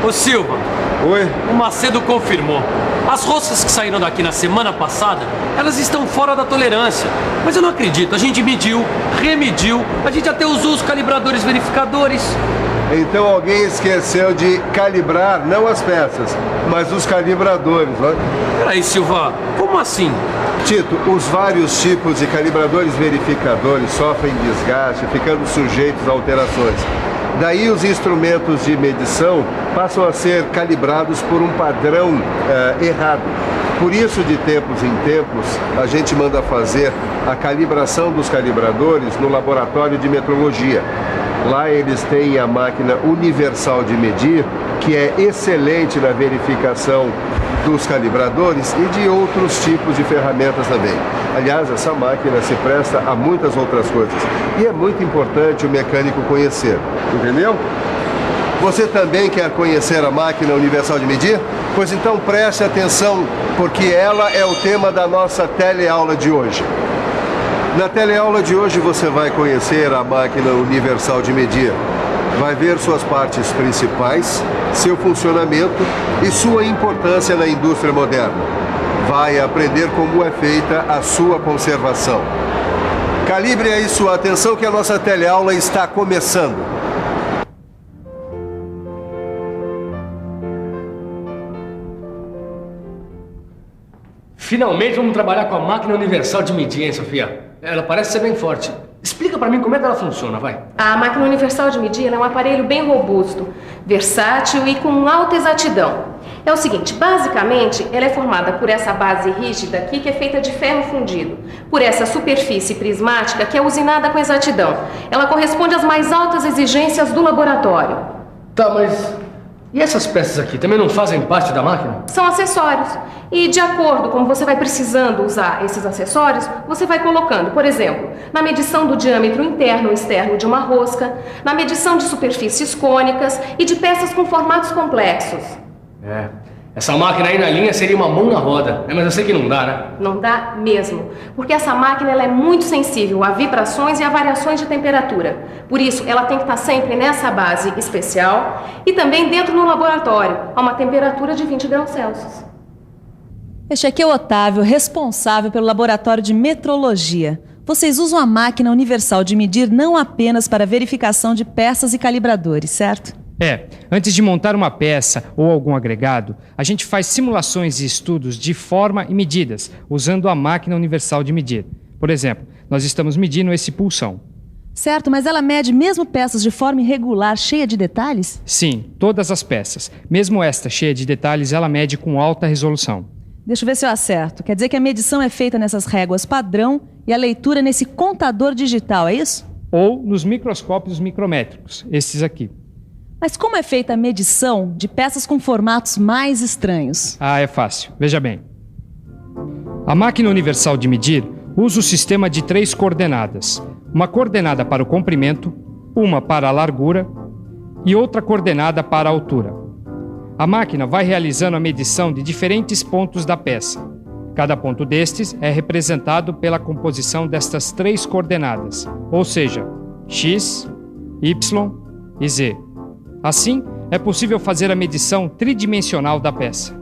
Ô Silva. Oi? O Macedo confirmou. As roscas que saíram daqui na semana passada, elas estão fora da tolerância. Mas eu não acredito. A gente mediu, remediu, a gente até usou os calibradores verificadores. Então alguém esqueceu de calibrar, não as peças, mas os calibradores, né? Peraí, Silva, como assim? Tito, os vários tipos de calibradores verificadores sofrem desgaste, ficando sujeitos a alterações. Daí os instrumentos de medição passam a ser calibrados por um padrão errado. Por isso, de tempos em tempos, a gente manda fazer a calibração dos calibradores no laboratório de metrologia. Lá eles têm a máquina universal de medir, que é excelente na verificação dos calibradores e de outros tipos de ferramentas também. Aliás, essa máquina se presta a muitas outras coisas. E é muito importante o mecânico conhecer, entendeu? Você também quer conhecer a máquina universal de medir? Pois então preste atenção, porque ela é o tema da nossa teleaula de hoje. Na teleaula de hoje você vai conhecer a máquina universal de medir. Vai ver suas partes principais, seu funcionamento e sua importância na indústria moderna. Vai aprender como é feita a sua conservação. Calibre aí sua atenção que a nossa teleaula está começando. Finalmente vamos trabalhar com a máquina universal de medir, hein, Sofia? Ela parece ser bem forte. Explica pra mim como é que ela funciona, vai. A máquina universal de medir é um aparelho bem robusto, versátil e com alta exatidão. É o seguinte, basicamente, ela é formada por essa base rígida aqui, que é feita de ferro fundido, por essa superfície prismática, que é usinada com exatidão. Ela corresponde às mais altas exigências do laboratório. Tá, mas... e essas peças aqui também não fazem parte da máquina? São acessórios. E de acordo com você vai precisando usar esses acessórios, você vai colocando, por exemplo, na medição do diâmetro interno ou externo de uma rosca, na medição de superfícies cônicas e de peças com formatos complexos. Essa máquina aí na linha seria uma mão na roda, mas eu sei que não dá, né? Não dá mesmo, porque essa máquina ela é muito sensível a vibrações e a variações de temperatura. Por isso, ela tem que estar sempre nessa base especial e também dentro no laboratório, a uma temperatura de 20 graus Celsius. Este aqui é o Otávio, responsável pelo laboratório de metrologia. Vocês usam a máquina universal de medir não apenas para verificação de peças e calibradores, certo? Antes de montar uma peça ou algum agregado, a gente faz simulações e estudos de forma e medidas, usando a máquina universal de medir. Por exemplo, nós estamos medindo esse pulsão. Certo, mas ela mede mesmo peças de forma irregular, cheia de detalhes? Sim, todas as peças. Mesmo esta cheia de detalhes, ela mede com alta resolução. Deixa eu ver se eu acerto. Quer dizer que a medição é feita nessas réguas padrão e a leitura nesse contador digital, é isso? Ou nos microscópios micrométricos, esses aqui. Mas como é feita a medição de peças com formatos mais estranhos? É fácil. Veja bem. A máquina universal de medir usa o sistema de 3 coordenadas. Uma coordenada para o comprimento, uma para a largura e outra coordenada para a altura. A máquina vai realizando a medição de diferentes pontos da peça. Cada ponto destes é representado pela composição destas 3 coordenadas, ou seja, x, y e z. Assim, é possível fazer a medição tridimensional da peça.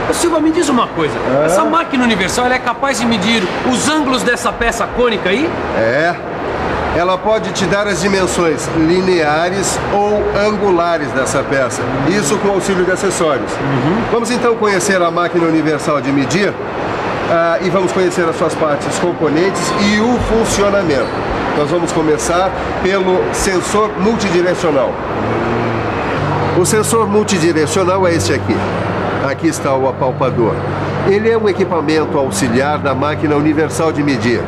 Ô Silva, me diz uma coisa. Essa máquina universal ela é capaz de medir os ângulos dessa peça cônica aí? Ela pode te dar as dimensões lineares ou angulares dessa peça. Isso com auxílio de acessórios. Vamos então conhecer a máquina universal de medir e vamos conhecer as suas partes componentes e o funcionamento. Nós vamos começar pelo sensor multidirecional. O sensor multidirecional é este aqui. Aqui está o apalpador. Ele é um equipamento auxiliar da máquina universal de medir.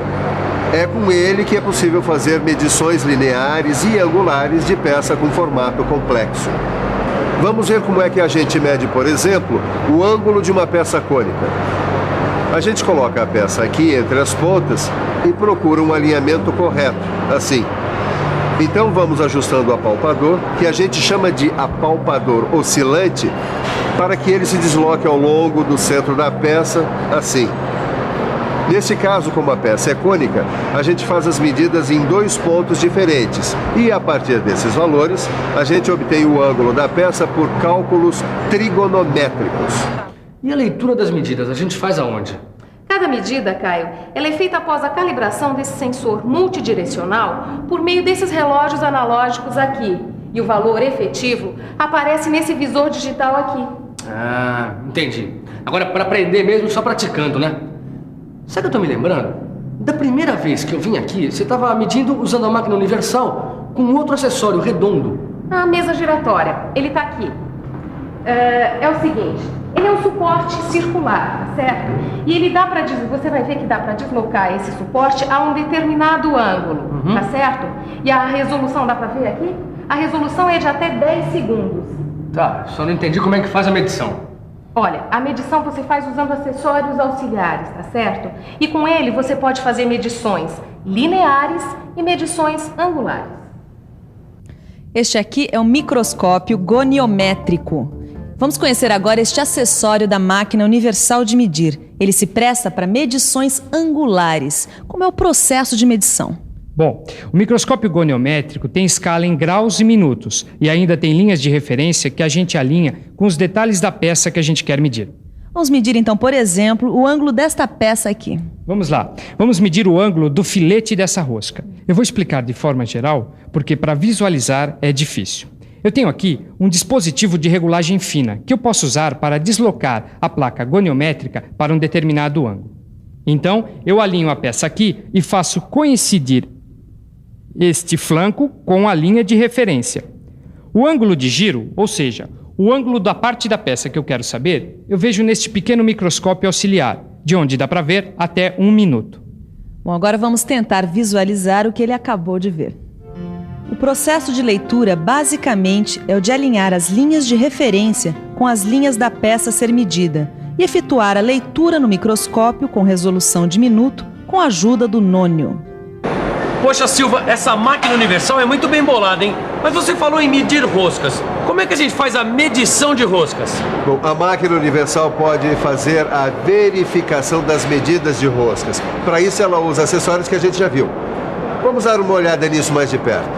É com ele que é possível fazer medições lineares e angulares de peça com formato complexo. Vamos ver como é que a gente mede, por exemplo, o ângulo de uma peça cônica. A gente coloca a peça aqui entre as pontas e procura um alinhamento correto, assim. Então vamos ajustando o apalpador, que a gente chama de apalpador oscilante, para que ele se desloque ao longo do centro da peça, assim. Nesse caso, como a peça é cônica, a gente faz as medidas em 2 pontos diferentes. E a partir desses valores, a gente obtém o ângulo da peça por cálculos trigonométricos. E a leitura das medidas, a gente faz aonde? Cada medida, Caio, ela é feita após a calibração desse sensor multidirecional por meio desses relógios analógicos aqui. E o valor efetivo aparece nesse visor digital aqui. Ah, entendi. Agora, para aprender mesmo, só praticando, né? Sabe que eu tô me lembrando? Da primeira vez que eu vim aqui, você estava medindo usando a máquina universal com outro acessório redondo. A mesa giratória, ele tá aqui. É o seguinte, ele é um suporte circular, tá certo? E ele dá para você vai ver que dá para deslocar esse suporte a um determinado ângulo, tá certo? E a resolução, dá para ver aqui? A resolução é de até 10 segundos. Tá, só não entendi como é que faz a medição. Olha, a medição você faz usando acessórios auxiliares, tá certo? E com ele você pode fazer medições lineares e medições angulares. Este aqui é um microscópio goniométrico. Vamos conhecer agora este acessório da máquina universal de medir. Ele se presta para medições angulares. Como é o processo de medição? Bom, o microscópio goniométrico tem escala em graus e minutos e ainda tem linhas de referência que a gente alinha com os detalhes da peça que a gente quer medir. Vamos medir então, por exemplo, o ângulo desta peça aqui. Vamos lá. Vamos medir o ângulo do filete dessa rosca. Eu vou explicar de forma geral, porque para visualizar é difícil. Eu tenho aqui um dispositivo de regulagem fina que eu posso usar para deslocar a placa goniométrica para um determinado ângulo. Então, eu alinho a peça aqui e faço coincidir este flanco com a linha de referência. O ângulo de giro, ou seja, o ângulo da parte da peça que eu quero saber, eu vejo neste pequeno microscópio auxiliar, de onde dá para ver até 1 minuto. Bom, agora vamos tentar visualizar o que ele acabou de ver. O processo de leitura, basicamente, é o de alinhar as linhas de referência com as linhas da peça a ser medida e efetuar a leitura no microscópio com resolução de minuto com a ajuda do nônio. Poxa, Silva, essa máquina universal é muito bem bolada, hein? Mas você falou em medir roscas. Como é que a gente faz a medição de roscas? Bom, a máquina universal pode fazer a verificação das medidas de roscas. Para isso, ela usa acessórios que a gente já viu. Vamos dar uma olhada nisso mais de perto.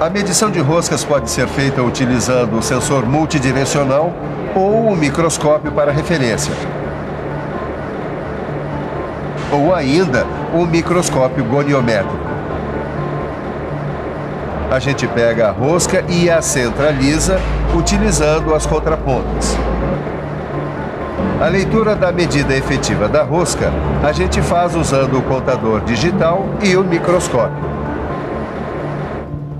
A medição de roscas pode ser feita utilizando o sensor multidirecional ou o microscópio para referência. Ou ainda o microscópio goniométrico. A gente pega a rosca e a centraliza utilizando as contrapontas. A leitura da medida efetiva da rosca a gente faz usando o contador digital e o microscópio.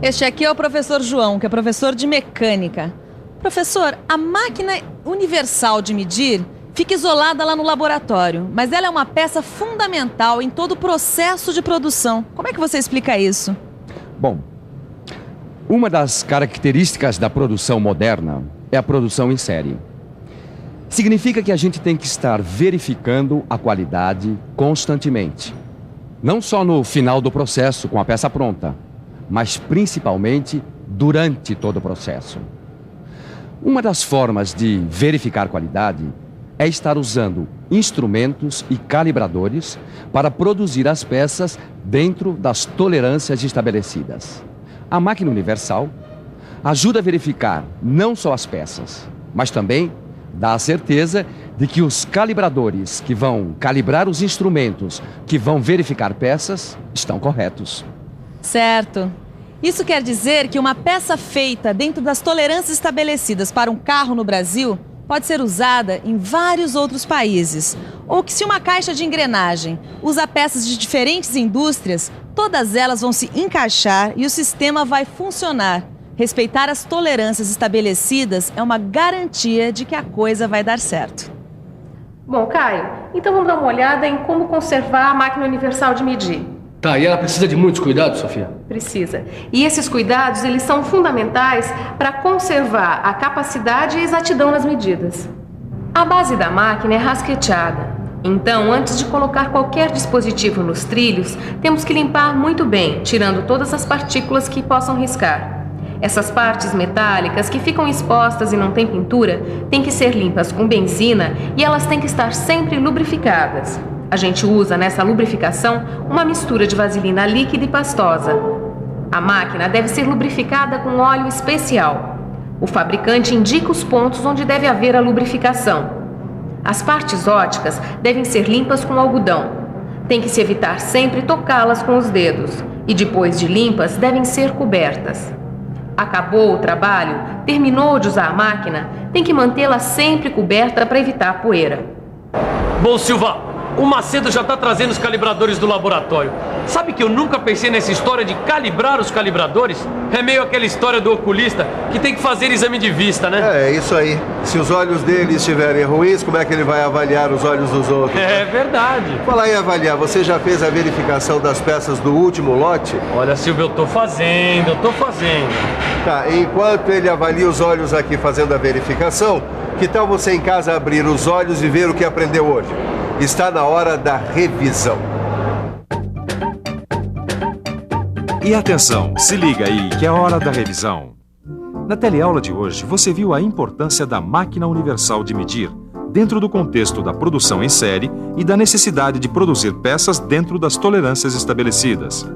Este aqui é o professor João, que é professor de mecânica. Professor, a máquina universal de medir fica isolada lá no laboratório, mas ela é uma peça fundamental em todo o processo de produção. Como é que você explica isso? Bom, uma das características da produção moderna é a produção em série. Significa que a gente tem que estar verificando a qualidade constantemente. Não só no final do processo, com a peça pronta, mas principalmente durante todo o processo. Uma das formas de verificar qualidade é estar usando instrumentos e calibradores para produzir as peças dentro das tolerâncias estabelecidas. A máquina universal ajuda a verificar não só as peças, mas também dá a certeza de que os calibradores que vão calibrar os instrumentos que vão verificar peças estão corretos. Certo. Isso quer dizer que uma peça feita dentro das tolerâncias estabelecidas para um carro no Brasil pode ser usada em vários outros países. Ou que se uma caixa de engrenagem usa peças de diferentes indústrias, todas elas vão se encaixar e o sistema vai funcionar. Respeitar as tolerâncias estabelecidas é uma garantia de que a coisa vai dar certo. Bom, Caio, então vamos dar uma olhada em como conservar a máquina universal de medir. Tá, e ela precisa de muitos cuidados, Sofia? Precisa. E esses cuidados, eles são fundamentais para conservar a capacidade e a exatidão nas medidas. A base da máquina é rasqueteada. Então, antes de colocar qualquer dispositivo nos trilhos, temos que limpar muito bem, tirando todas as partículas que possam riscar. Essas partes metálicas que ficam expostas e não têm pintura têm que ser limpas com benzina e elas têm que estar sempre lubrificadas. A gente usa nessa lubrificação uma mistura de vaselina líquida e pastosa. A máquina deve ser lubrificada com óleo especial. O fabricante indica os pontos onde deve haver a lubrificação. As partes óticas devem ser limpas com algodão. Tem que se evitar sempre tocá-las com os dedos. E depois de limpas, devem ser cobertas. Acabou o trabalho, terminou de usar a máquina, tem que mantê-la sempre coberta para evitar a poeira. Bom, Silva, o Macedo já tá trazendo os calibradores do laboratório. Sabe que eu nunca pensei nessa história de calibrar os calibradores? É meio aquela história do oculista que tem que fazer exame de vista, né? É isso aí. Se os olhos dele estiverem ruins, como é que ele vai avaliar os olhos dos outros? É verdade. Falar em avaliar, você já fez a verificação das peças do último lote? Olha, Silvio, eu tô fazendo. Tá, enquanto ele avalia os olhos aqui fazendo a verificação, que tal você em casa abrir os olhos e ver o que aprendeu hoje? Está na hora da revisão. E atenção, se liga aí que é hora da revisão. Na teleaula de hoje, você viu a importância da máquina universal de medir, dentro do contexto da produção em série e da necessidade de produzir peças dentro das tolerâncias estabelecidas.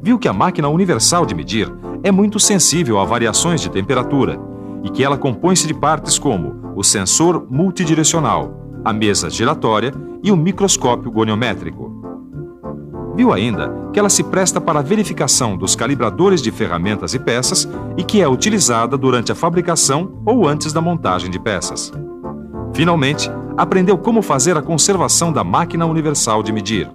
Viu que a máquina universal de medir é muito sensível a variações de temperatura e que ela compõe-se de partes como o sensor multidirecional, a mesa giratória e o microscópio goniométrico. Viu ainda que ela se presta para a verificação dos calibradores de ferramentas e peças e que é utilizada durante a fabricação ou antes da montagem de peças. Finalmente, aprendeu como fazer a conservação da máquina universal de medir.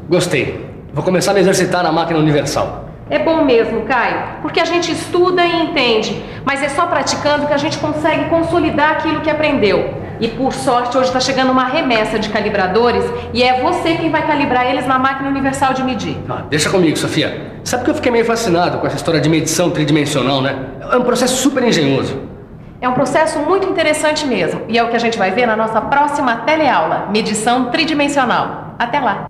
Gostei. Vou começar a me exercitar na máquina universal. É bom mesmo, Caio, porque a gente estuda e entende, mas é só praticando que a gente consegue consolidar aquilo que aprendeu. E por sorte, hoje está chegando uma remessa de calibradores e é você quem vai calibrar eles na máquina universal de medir. Deixa comigo, Sofia. Sabe que eu fiquei meio fascinado com essa história de medição tridimensional, né? É um processo super engenhoso. É um processo muito interessante mesmo e é o que a gente vai ver na nossa próxima teleaula, medição tridimensional. Até lá!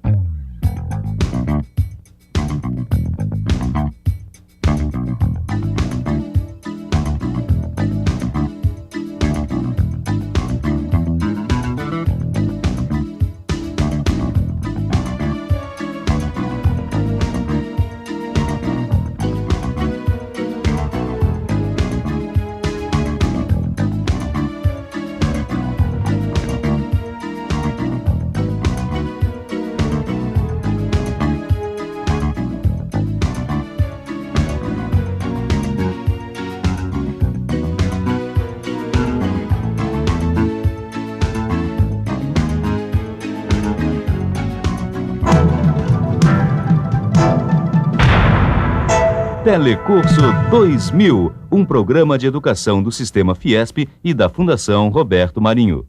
Telecurso 2000, um programa de educação do Sistema Fiesp e da Fundação Roberto Marinho.